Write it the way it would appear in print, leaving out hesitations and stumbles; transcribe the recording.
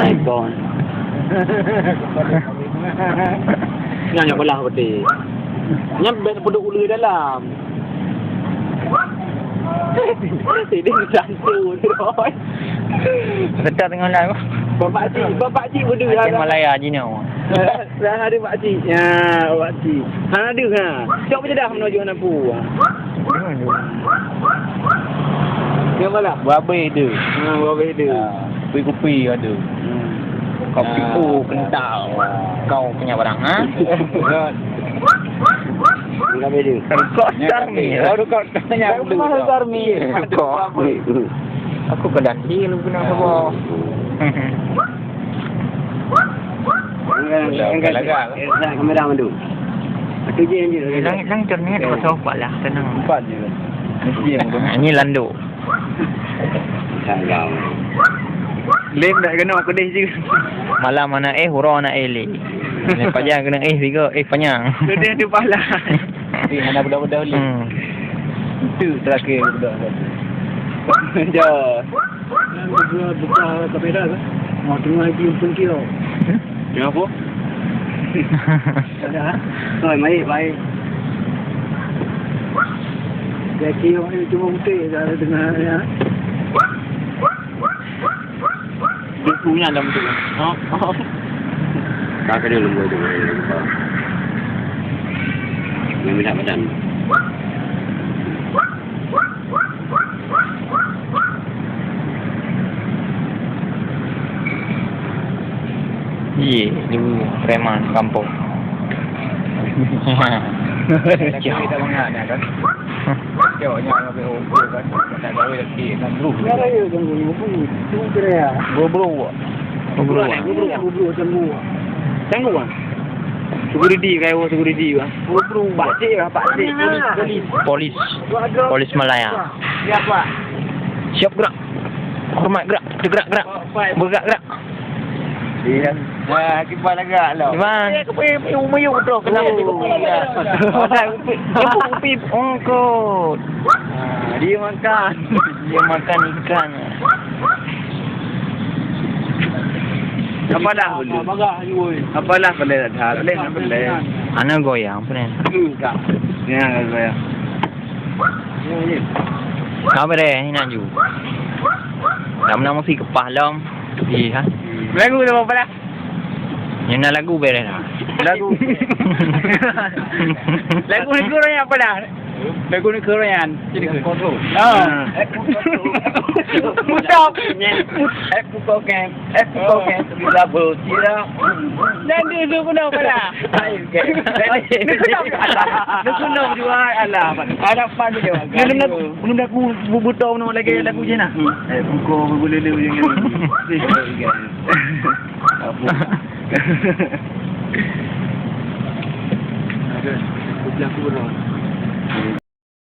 Icon. Nyanyi belah peti. Nyampe penduk ulu dalam. Tidak santu terus. Sedap tengok live. Bapak cik berdua. Macam Malaya je ni. Dah ada pak cik. Ya, pak cik. Hang ada ha. Cok je dah menuju Napu. Dia mana? Babe tu. Ha, bawa dia. Kopi-kopi ada. Kopi kental. Kau punya barang ha? Dia dia. Kau Sarmi. Baru kau tanya dulu. Mana Sarmi? Kau. Aku kedati lu kena apa? Enggak kamera mandu. Itu je yang dia. Lang internet kau sofa lah tenang. Empat je. Ini Lando. Sayang. Lem dah kena aku deh je. Malam mana hurau nak le. Ni panjang kena tiga panjang. Dia ada pala. Ada budak-budak ni. Itu terakhir budak. Dah. Budak buka kamera ke? Mau tengok lagi pun kira. Tengok apa? Ada. Oi, baik. Dia kira ni cuma putih dah dengar ya. Dia punya dalam tu. Oh. Kakak dia lembut tu. Yang minat badan. Ye, dulu preman kampung. Kita dah mengadah kan. Jawabnya nak berhubung kan. Tak tahu lagi nak bro. Ada ya tunggu ibu. Tunggu kira. Bro. Tunggu ah. Security kau security ah. Bro. Pakcik. Polis Malaya. Siap pak. Siap gerak. Hormat gerak. Gerak. Bergerak. Iya. Nah, kipas agak lah. Gimana? Umur betul kena. Kopi ongkot. Dia makan ikan. Apalah dulu. Apalah boleh dah. Boleh. Ana goyang pun. Enggak. Ya, goyang. Kau bere ni nak ju. Nama mesti kepah lam. Iya. Lagu tu apa lah? Yang nak lagu bere dah. Lagu ni kurang apa dah? Lagu ni kurang. Jadi kontrol. Mudah. Bukan. Bila bertira. Dan dia tu guna apa dah? Dia guna juga Allah. Ada apa dia? Belum nak bubuto nama lagi lagu je nak. Buku boleh macam ni. Ada. Aku bilang aku benar.